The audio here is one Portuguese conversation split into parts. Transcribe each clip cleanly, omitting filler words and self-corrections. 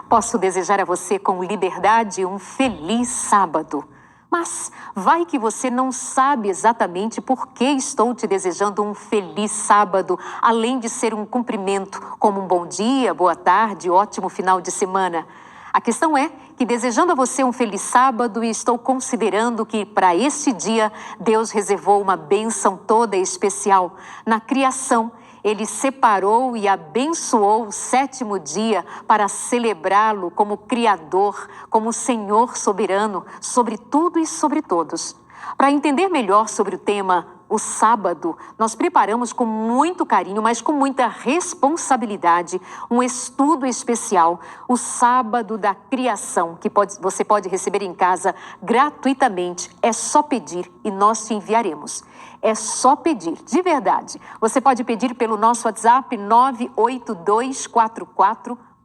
Posso desejar a você com liberdade um feliz sábado. Mas vai que você não sabe exatamente por que estou te desejando um feliz sábado, além de ser um cumprimento, como um bom dia, boa tarde, ótimo final de semana. A questão é que, desejando a você um feliz sábado, estou considerando que para este dia Deus reservou uma bênção toda especial. Na criação, Ele separou e abençoou o sétimo dia para celebrá-lo como Criador, como Senhor soberano sobre tudo e sobre todos. Para entender melhor sobre o tema o sábado, nós preparamos com muito carinho, mas com muita responsabilidade, um estudo especial, o sábado da criação, que você pode receber em casa gratuitamente. É só pedir e nós te enviaremos. É só pedir, de verdade. Você pode pedir pelo nosso WhatsApp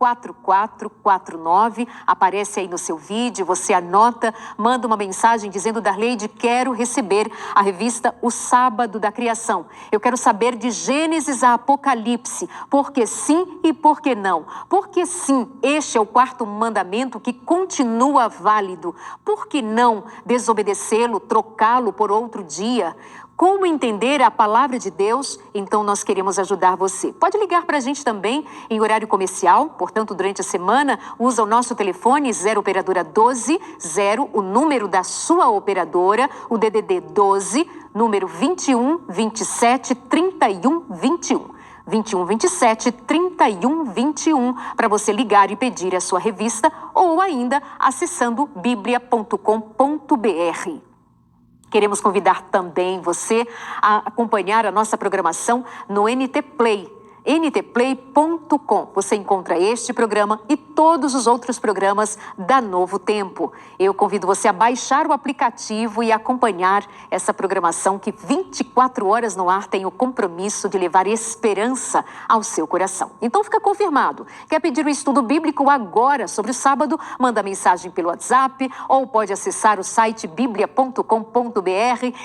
982444449, aparece aí no seu vídeo, você anota, manda uma mensagem dizendo: Darleide, quero receber a revista O Sábado da Criação. Eu quero saber de Gênesis a Apocalipse, porque sim e por que não. Porque sim, este é o quarto mandamento que continua válido. Por que não desobedecê-lo, trocá-lo por outro dia? Como entender a palavra de Deus? Então nós queremos ajudar você. Pode ligar para a gente também em horário comercial, portanto durante a semana, usa o nosso telefone 0 operadora 12 0, o número da sua operadora, o DDD 12, número 21 27 31 21. 21 27 31 21, para você ligar e pedir a sua revista, ou ainda acessando biblia.com.br. Queremos convidar também você a acompanhar a nossa programação no NT Play, ntplay.com. Você encontra este programa e todos os outros programas da Novo Tempo. Eu convido você a baixar o aplicativo e acompanhar essa programação que 24 horas no ar tem o compromisso de levar esperança ao seu coração. Então fica confirmado. Quer pedir o estudo bíblico agora sobre o sábado? Manda mensagem pelo WhatsApp ou pode acessar o site biblia.com.br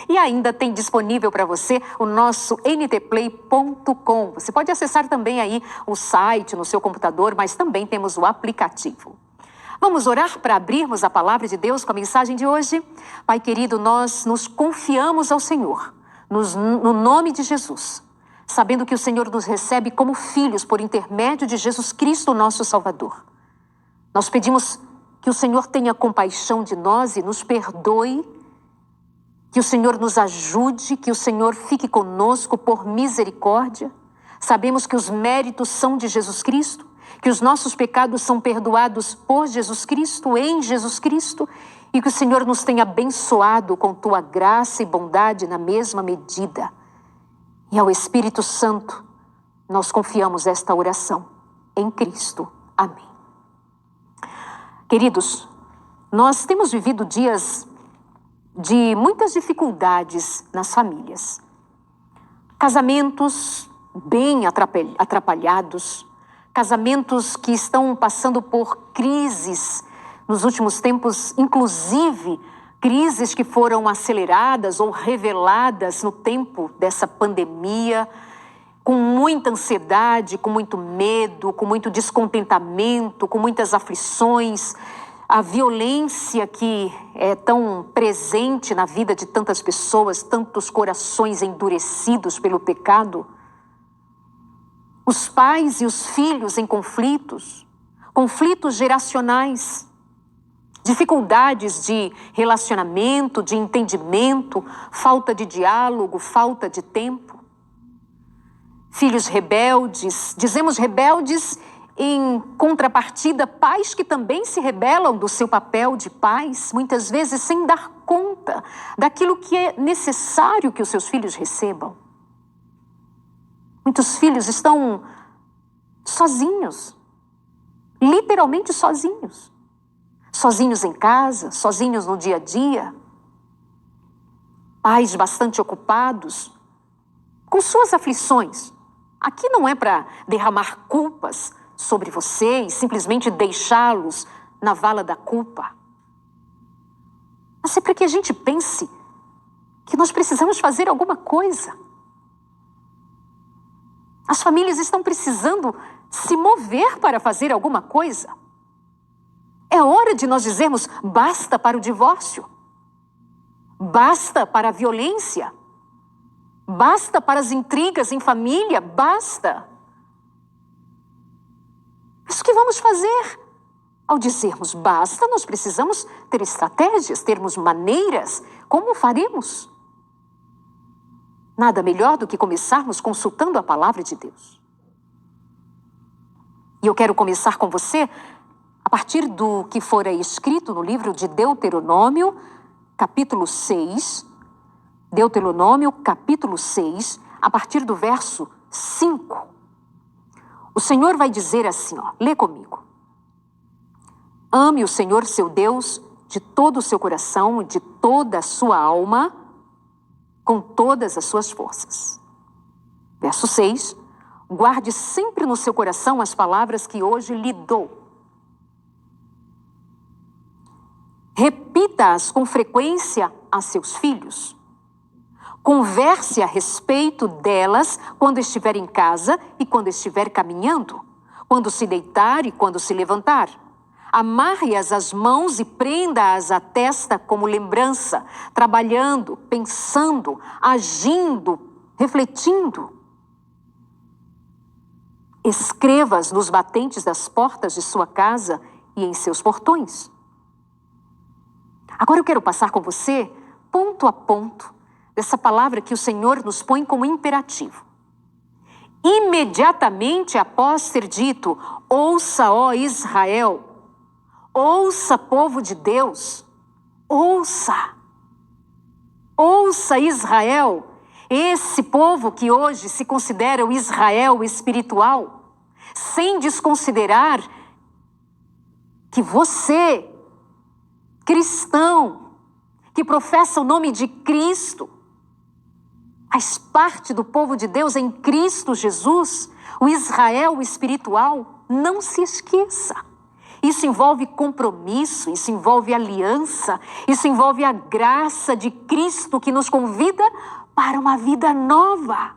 e ainda tem disponível para você o nosso ntplay.com. Você pode acessar também aí o site no seu computador, mas também temos o aplicativo. Vamos orar para abrirmos a palavra de Deus com a mensagem de hoje? Pai querido, nós nos confiamos ao Senhor, no nome de Jesus, sabendo que o Senhor nos recebe como filhos por intermédio de Jesus Cristo, nosso Salvador. Nós pedimos que o Senhor tenha compaixão de nós e nos perdoe, que o Senhor nos ajude, que o Senhor fique conosco por misericórdia. Sabemos que os méritos são de Jesus Cristo, que os nossos pecados são perdoados por Jesus Cristo, em Jesus Cristo, e que o Senhor nos tenha abençoado com tua graça e bondade na mesma medida. E ao Espírito Santo, nós confiamos esta oração em Cristo. Amém. Queridos, nós temos vivido dias de muitas dificuldades nas famílias. Casamentos bem atrapalhados, casamentos que estão passando por crises nos últimos tempos, inclusive crises que foram aceleradas ou reveladas no tempo dessa pandemia, com muita ansiedade, com muito medo, com muito descontentamento, com muitas aflições, a violência que é tão presente na vida de tantas pessoas, tantos corações endurecidos pelo pecado. Os pais e os filhos em conflitos geracionais, dificuldades de relacionamento, de entendimento, falta de diálogo, falta de tempo. Filhos rebeldes, dizemos rebeldes em contrapartida, pais que também se rebelam do seu papel de pais, muitas vezes sem dar conta daquilo que é necessário que os seus filhos recebam. Muitos filhos estão sozinhos, literalmente sozinhos. Sozinhos em casa, sozinhos no dia a dia. Pais bastante ocupados com suas aflições. Aqui não é para derramar culpas sobre você e simplesmente deixá-los na vala da culpa. Mas é para que a gente pense que nós precisamos fazer alguma coisa. As famílias estão precisando se mover para fazer alguma coisa. É hora de nós dizermos basta para o divórcio. Basta para a violência. Basta para as intrigas em família. Basta. Mas o que vamos fazer? Ao dizermos basta, nós precisamos ter estratégias, termos maneiras. Como faremos? Nada melhor do que começarmos consultando a palavra de Deus. E eu quero começar com você a partir do que fora escrito no livro de Deuteronômio, capítulo 6. Deuteronômio, capítulo 6, a partir do verso 5. O Senhor vai dizer assim, lê comigo. Ame o Senhor seu Deus de todo o seu coração, de toda a sua alma, com todas as suas forças. Verso 6. Guarde sempre no seu coração as palavras que hoje lhe dou. Repita-as com frequência a seus filhos. Converse a respeito delas quando estiver em casa e quando estiver caminhando, quando se deitar e quando se levantar. Amarre-as às mãos e prenda-as à testa como lembrança, trabalhando, pensando, agindo, refletindo. Escreva-as nos batentes das portas de sua casa e em seus portões. Agora eu quero passar com você, ponto a ponto, dessa palavra que o Senhor nos põe como imperativo. Imediatamente após ter dito, ouça, ó Israel, ouça, povo de Deus, ouça. Ouça, Israel, esse povo que hoje se considera o Israel espiritual, sem desconsiderar que você, cristão, que professa o nome de Cristo, faz parte do povo de Deus em Cristo Jesus, o Israel espiritual. Não se esqueça. Isso envolve compromisso, isso envolve aliança, isso envolve a graça de Cristo que nos convida para uma vida nova.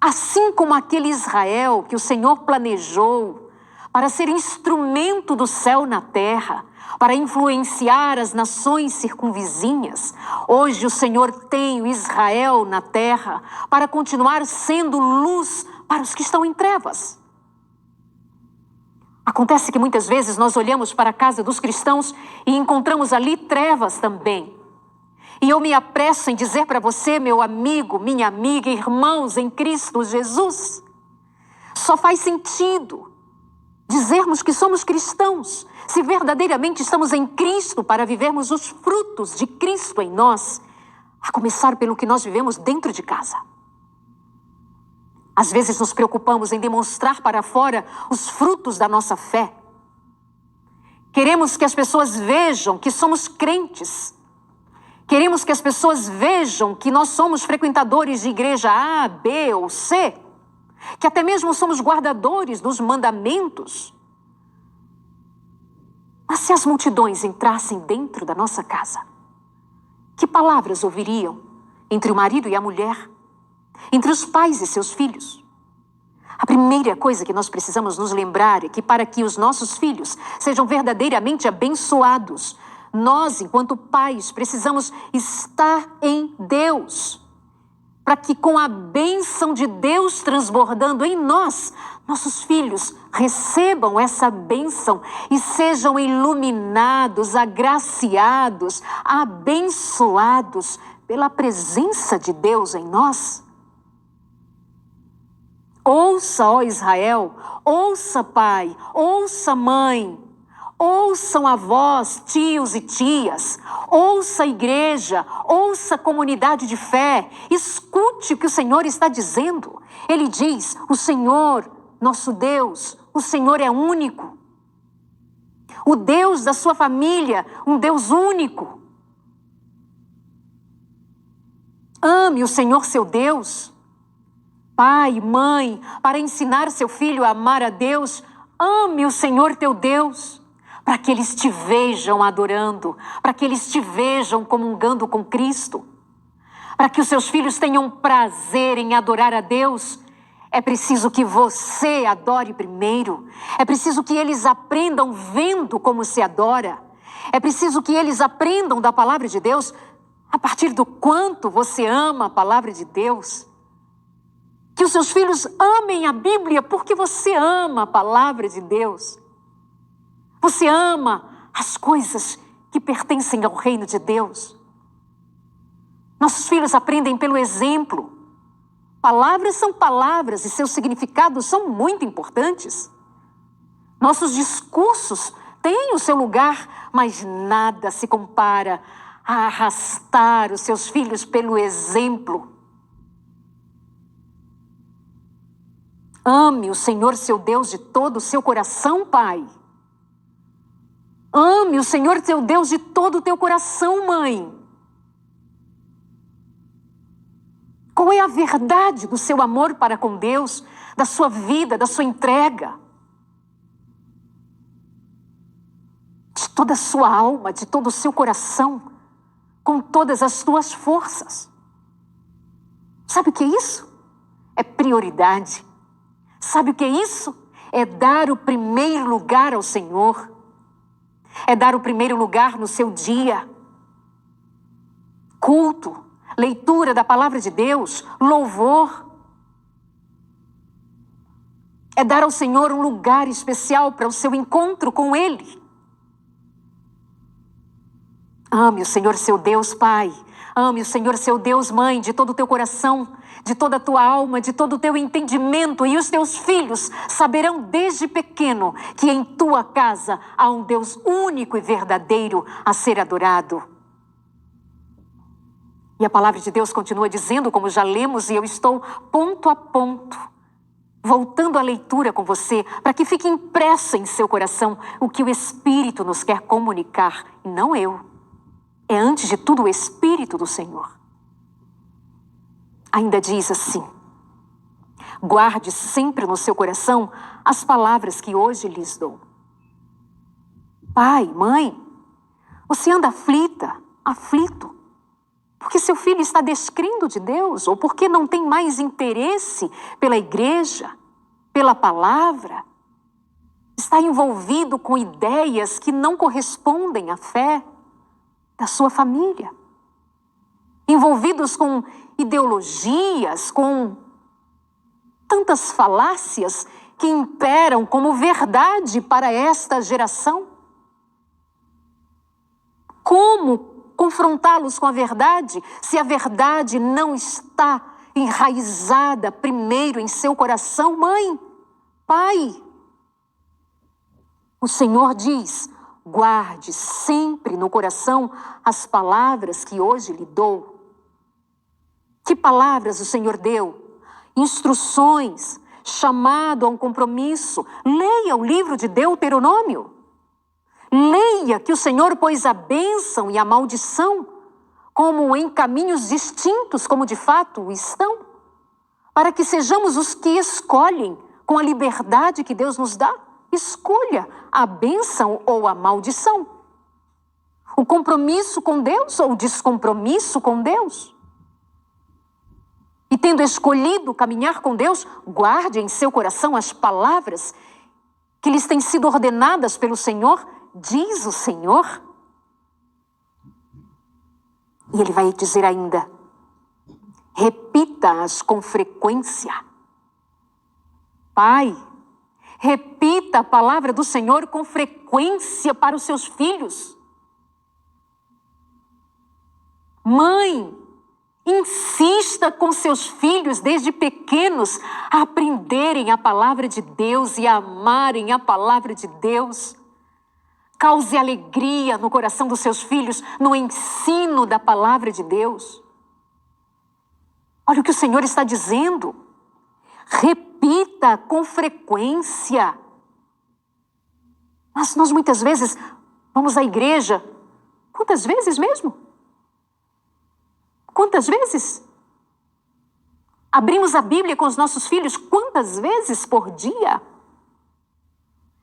Assim como aquele Israel que o Senhor planejou para ser instrumento do céu na terra, para influenciar as nações circunvizinhas, hoje o Senhor tem o Israel na terra para continuar sendo luz para os que estão em trevas. Acontece que muitas vezes nós olhamos para a casa dos cristãos e encontramos ali trevas também. E eu me apresso em dizer para você, meu amigo, minha amiga, irmãos em Cristo Jesus, só faz sentido dizermos que somos cristãos se verdadeiramente estamos em Cristo para vivermos os frutos de Cristo em nós, a começar pelo que nós vivemos dentro de casa. Às vezes nos preocupamos em demonstrar para fora os frutos da nossa fé. Queremos que as pessoas vejam que somos crentes. Queremos que as pessoas vejam que nós somos frequentadores de igreja A, B ou C, que até mesmo somos guardadores dos mandamentos. Mas se as multidões entrassem dentro da nossa casa, que palavras ouviriam entre o marido e a mulher? Entre os pais e seus filhos? A primeira coisa que nós precisamos nos lembrar é que para que os nossos filhos sejam verdadeiramente abençoados, nós, enquanto pais, precisamos estar em Deus, para que com a bênção de Deus transbordando em nós, nossos filhos recebam essa bênção e sejam iluminados, agraciados, abençoados pela presença de Deus em nós. Ouça, ó Israel, ouça, pai, ouça, mãe, ouçam avós, tios e tias, ouça a igreja, ouça a comunidade de fé, escute o que o Senhor está dizendo. Ele diz, o Senhor, nosso Deus, o Senhor é único. O Deus da sua família, um Deus único. Ame o Senhor seu Deus. Pai, mãe, para ensinar seu filho a amar a Deus, ame o Senhor teu Deus, para que eles te vejam adorando, para que eles te vejam comungando com Cristo, para que os seus filhos tenham prazer em adorar a Deus. É preciso que você adore primeiro. É preciso que eles aprendam vendo como se adora. É preciso que eles aprendam da palavra de Deus a partir do quanto você ama a palavra de Deus. Que os seus filhos amem a Bíblia porque você ama a palavra de Deus. Você ama as coisas que pertencem ao reino de Deus. Nossos filhos aprendem pelo exemplo. Palavras são palavras e seus significados são muito importantes. Nossos discursos têm o seu lugar, mas nada se compara a arrastar os seus filhos pelo exemplo. Ame o Senhor seu Deus de todo o seu coração, pai. Ame o Senhor seu Deus de todo o teu coração, mãe. Qual é a verdade do seu amor para com Deus, da sua vida, da sua entrega? De toda a sua alma, de todo o seu coração, com todas as suas forças. Sabe o que é isso? É prioridade. Sabe o que é isso? É dar o primeiro lugar ao Senhor. É dar o primeiro lugar no seu dia. Culto, leitura da palavra de Deus, louvor. É dar ao Senhor um lugar especial para o seu encontro com Ele. Ame o Senhor seu Deus, pai. Ame o Senhor seu Deus, mãe, de todo o teu coração, de toda a tua alma, de todo o teu entendimento. E os teus filhos saberão desde pequeno que em tua casa há um Deus único e verdadeiro a ser adorado. E a palavra de Deus continua dizendo, como já lemos, e eu estou ponto a ponto, voltando à leitura com você, para que fique impressa em seu coração o que o Espírito nos quer comunicar, e não eu. É antes de tudo o Espírito do Senhor. Ainda diz assim: guarde sempre no seu coração as palavras que hoje lhes dou. Pai, mãe, você anda aflito, porque seu filho está descrendo de Deus, ou porque não tem mais interesse pela igreja, pela palavra, está envolvido com ideias que não correspondem à fé da sua família, envolvidos com ideologias, com tantas falácias que imperam como verdade para esta geração. Como confrontá-los com a verdade se a verdade não está enraizada primeiro em seu coração, mãe, pai? O Senhor diz: guarde sempre no coração as palavras que hoje lhe dou. Que palavras o Senhor deu? Instruções, chamado a um compromisso. Leia o livro de Deuteronômio. Leia que o Senhor pôs a bênção e a maldição como em caminhos distintos, como de fato estão, para que sejamos os que escolhem com a liberdade que Deus nos dá. Escolha a bênção ou a maldição, o compromisso com Deus ou o descompromisso com Deus. E tendo escolhido caminhar com Deus, guarde em seu coração as palavras que lhes têm sido ordenadas pelo Senhor, diz o Senhor. E Ele vai dizer ainda: repita-as com frequência. Pai, repita a palavra do Senhor com frequência para os seus filhos. Mãe, insista com seus filhos desde pequenos a aprenderem a palavra de Deus e a amarem a palavra de Deus. Cause alegria no coração dos seus filhos no ensino da palavra de Deus. Olha o que o Senhor está dizendo. Repita com frequência. Nós muitas vezes vamos à igreja. Quantas vezes mesmo? Quantas vezes? Abrimos a Bíblia com os nossos filhos quantas vezes por dia?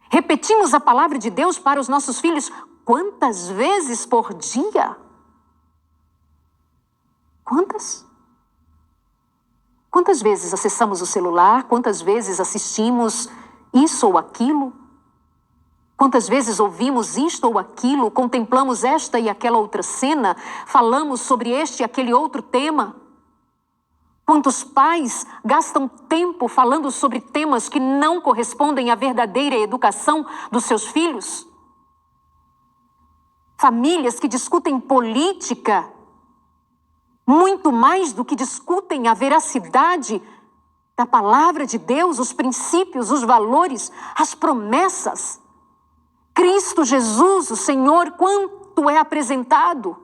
Repetimos a palavra de Deus para os nossos filhos quantas vezes por dia? Quantas? Quantas vezes acessamos o celular? Quantas vezes assistimos isso ou aquilo? Quantas vezes ouvimos isto ou aquilo? Contemplamos esta e aquela outra cena? Falamos sobre este e aquele outro tema? Quantos pais gastam tempo falando sobre temas que não correspondem à verdadeira educação dos seus filhos? Famílias que discutem política muito mais do que discutem a veracidade da palavra de Deus, os princípios, os valores, as promessas. Cristo Jesus, o Senhor, quanto é apresentado.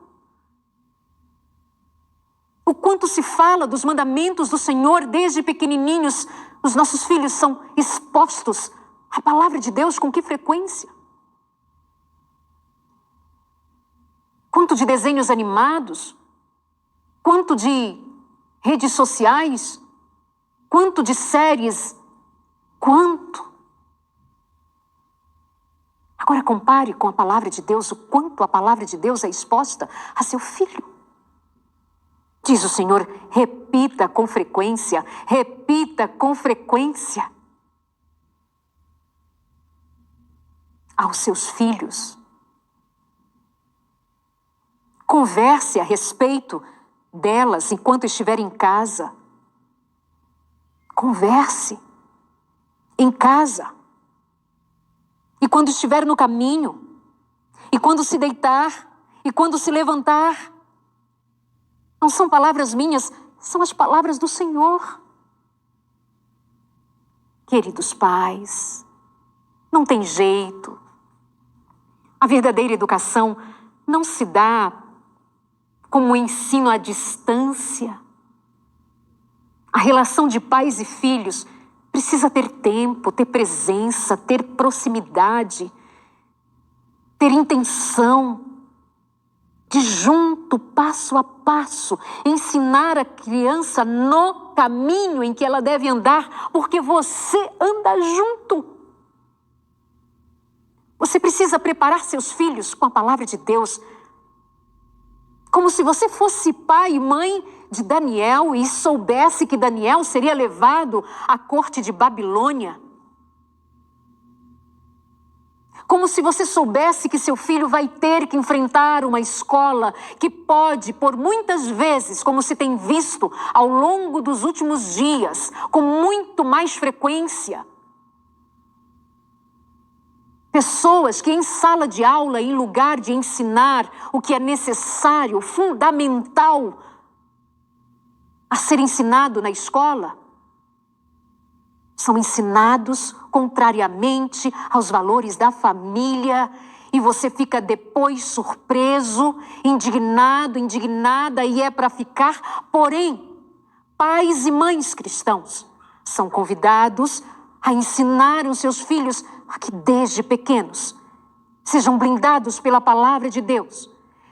O quanto se fala dos mandamentos do Senhor desde pequenininhos. Os nossos filhos são expostos à palavra de Deus com que frequência? Quanto de desenhos animados, quanto de redes sociais, quanto de séries, quanto. Agora compare com a palavra de Deus, o quanto a palavra de Deus é exposta a seu filho. Diz o Senhor, repita com frequência, aos seus filhos. Converse a respeito delas enquanto estiver em casa. Converse em casa. E quando estiver no caminho, e quando se deitar, e quando se levantar. Não são palavras minhas, são as palavras do Senhor. Queridos pais, não tem jeito. A verdadeira educação não se dá como um ensino à distância. A relação de pais e filhos precisa ter tempo, ter presença, ter proximidade, ter intenção de junto, passo a passo, ensinar a criança no caminho em que ela deve andar, porque você anda junto. Você precisa preparar seus filhos com a palavra de Deus, como se você fosse pai e mãe de Daniel e soubesse que Daniel seria levado à corte de Babilônia. Como se você soubesse que seu filho vai ter que enfrentar uma escola que pode, por muitas vezes, como se tem visto ao longo dos últimos dias, com muito mais frequência, pessoas que em sala de aula, em lugar de ensinar o que é necessário, fundamental a ser ensinado na escola, são ensinados contrariamente aos valores da família e você fica depois surpreso, indignado, indignada e é para ficar. Porém, pais e mães cristãos são convidados a ensinar os seus filhos a que desde pequenos sejam blindados pela palavra de Deus,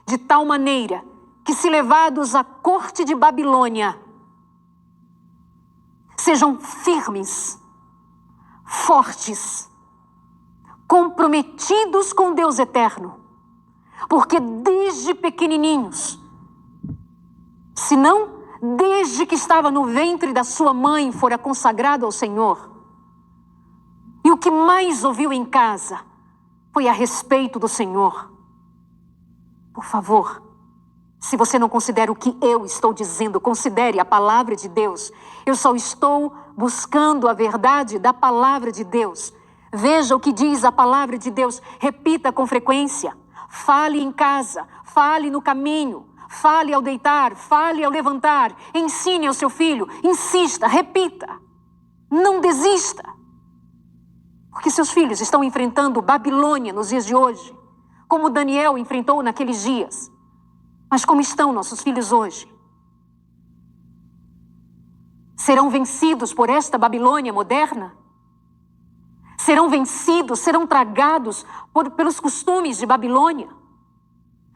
de tal maneira que se levados à corte de Babilônia, sejam firmes, fortes, comprometidos com Deus eterno, porque desde pequenininhos, se não desde que estava no ventre da sua mãe fora consagrado ao Senhor, e o que mais ouviu em casa foi a respeito do Senhor. Por favor, se você não considera o que eu estou dizendo, considere a palavra de Deus. Eu só estou buscando a verdade da palavra de Deus. Veja o que diz a palavra de Deus. Repita com frequência. Fale em casa, fale no caminho, fale ao deitar, fale ao levantar. Ensine ao seu filho, insista, repita. Não desista. Porque seus filhos estão enfrentando Babilônia nos dias de hoje, como Daniel enfrentou naqueles dias. Mas como estão nossos filhos hoje? Serão vencidos por esta Babilônia moderna? Serão vencidos, serão tragados pelos costumes de Babilônia?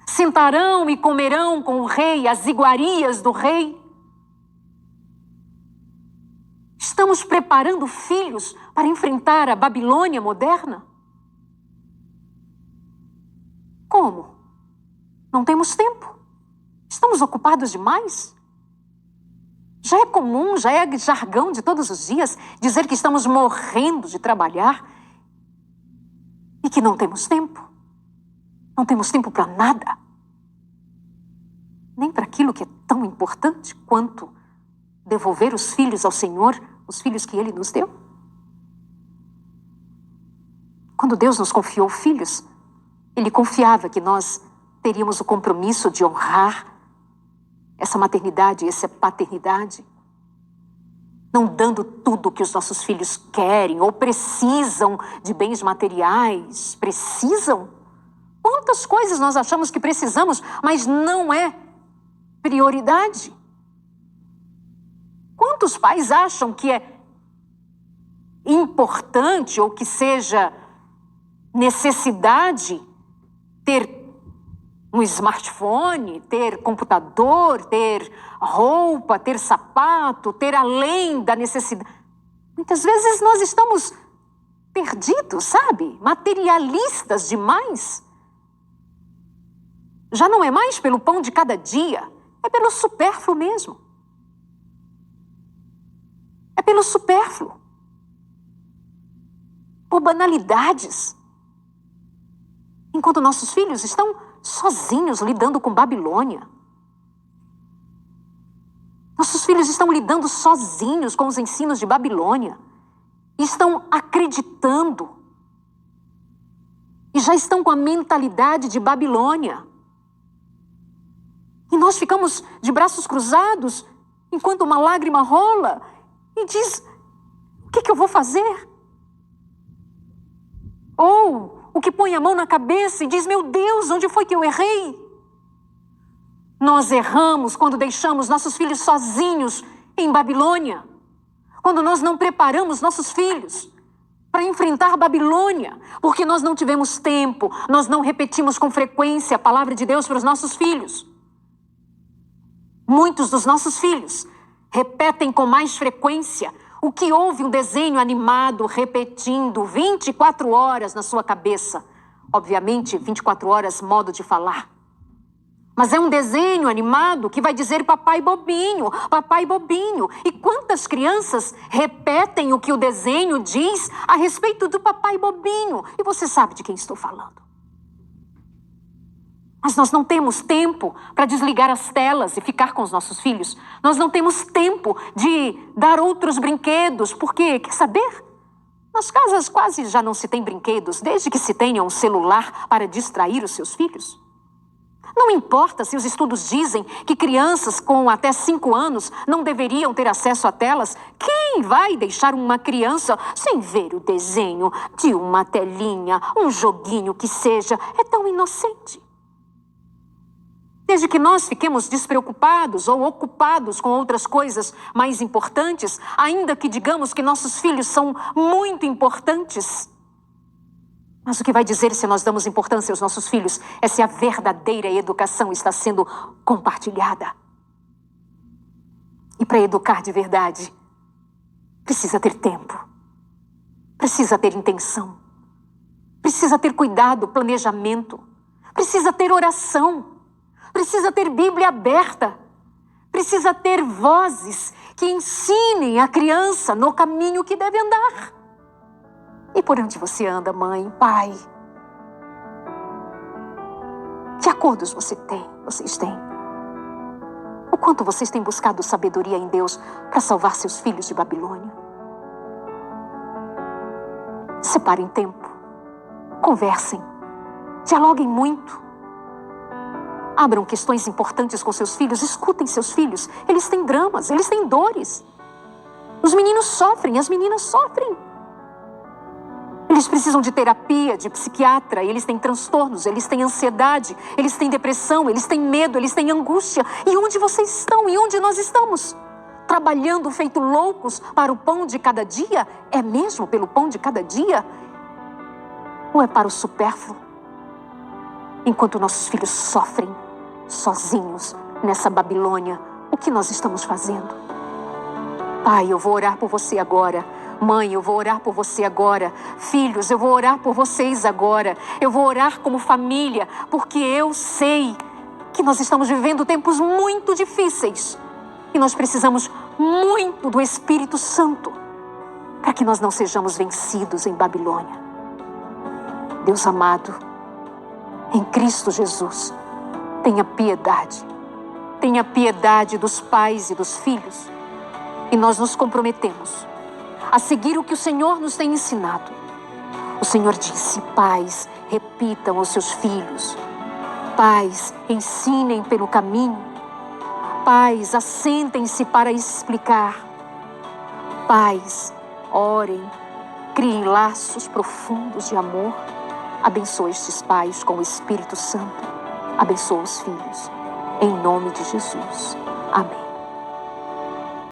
Sentarão e comerão com o rei as iguarias do rei? Estamos preparando filhos para enfrentar a Babilônia moderna? Como? Não temos tempo. Estamos ocupados demais? Já é comum, já é jargão de todos os dias dizer que estamos morrendo de trabalhar e que não temos tempo. Não temos tempo para nada. Nem para aquilo que é tão importante quanto devolver os filhos ao Senhor, os filhos que Ele nos deu. Quando Deus nos confiou filhos, Ele confiava que nós teríamos o compromisso de honrar essa maternidade, essa paternidade, não dando tudo o que os nossos filhos querem ou precisam de bens materiais. Precisam? Quantas coisas nós achamos que precisamos, mas não é prioridade? Quantos pais acham que é importante ou que seja necessidade ter um smartphone, ter computador, ter roupa, ter sapato, ter além da necessidade? Muitas vezes nós estamos perdidos, sabe? Materialistas demais. Já não é mais pelo pão de cada dia, é pelo supérfluo mesmo. É pelo supérfluo. Por banalidades. Enquanto nossos filhos estão sozinhos lidando com Babilônia. Nossos filhos estão lidando sozinhos com os ensinos de Babilônia. Estão acreditando. E já estão com a mentalidade de Babilônia. E nós ficamos de braços cruzados enquanto uma lágrima rola e diz: o que eu vou fazer? Ou o que põe a mão na cabeça e diz: meu Deus, onde foi que eu errei? Nós erramos quando deixamos nossos filhos sozinhos em Babilônia. Quando nós não preparamos nossos filhos para enfrentar Babilônia, porque nós não tivemos tempo, nós não repetimos com frequência a palavra de Deus para os nossos filhos. Muitos dos nossos filhos repetem com mais frequência o que houve um desenho animado repetindo 24 horas na sua cabeça. Obviamente, 24 horas, modo de falar. Mas é um desenho animado que vai dizer papai bobinho, papai bobinho. E quantas crianças repetem o que o desenho diz a respeito do papai bobinho? E você sabe de quem estou falando. Mas nós não temos tempo para desligar as telas e ficar com os nossos filhos. Nós não temos tempo de dar outros brinquedos, porque, quer saber? Nas casas quase já não se tem brinquedos, desde que se tenha um celular para distrair os seus filhos. Não importa se os estudos dizem que crianças com até 5 anos não deveriam ter acesso a telas. Quem vai deixar uma criança sem ver o desenho de uma telinha, um joguinho que seja? É tão inocente. Desde que nós fiquemos despreocupados ou ocupados com outras coisas mais importantes, ainda que digamos que nossos filhos são muito importantes. Mas o que vai dizer se nós damos importância aos nossos filhos é se a verdadeira educação está sendo compartilhada. E para educar de verdade, precisa ter tempo, precisa ter intenção, precisa ter cuidado, planejamento, precisa ter oração. Precisa ter Bíblia aberta. Precisa ter vozes que ensinem a criança no caminho que deve andar. E por onde você anda, mãe, pai? Que acordos vocês têm? O quanto vocês têm buscado sabedoria em Deus para salvar seus filhos de Babilônia? Separem tempo. Conversem. Dialoguem muito. Abram questões importantes com seus filhos, escutem seus filhos. Eles têm dramas, eles têm dores. Os meninos sofrem, as meninas sofrem. Eles precisam de terapia, de psiquiatra, eles têm transtornos, eles têm ansiedade, eles têm depressão, eles têm medo, eles têm angústia. E onde vocês estão? E onde nós estamos? Trabalhando feito loucos para o pão de cada dia? É mesmo pelo pão de cada dia? Ou é para o supérfluo? Enquanto nossos filhos sofrem sozinhos nessa Babilônia, o que nós estamos fazendo? Pai, eu vou orar por você agora. Mãe, eu vou orar por você agora. Filhos, eu vou orar por vocês agora. Eu vou orar como família, porque eu sei que nós estamos vivendo tempos muito difíceis. E nós precisamos muito do Espírito Santo, para que nós não sejamos vencidos em Babilônia. Deus amado, em Cristo Jesus, tenha piedade. Tenha piedade dos pais e dos filhos. E nós nos comprometemos a seguir o que o Senhor nos tem ensinado. O Senhor disse: pais, repitam aos seus filhos. Pais, ensinem pelo caminho. Pais, assentem-se para explicar. Pais, orem, criem laços profundos de amor. Abençoa estes pais com o Espírito Santo. Abençoa os filhos. Em nome de Jesus. Amém.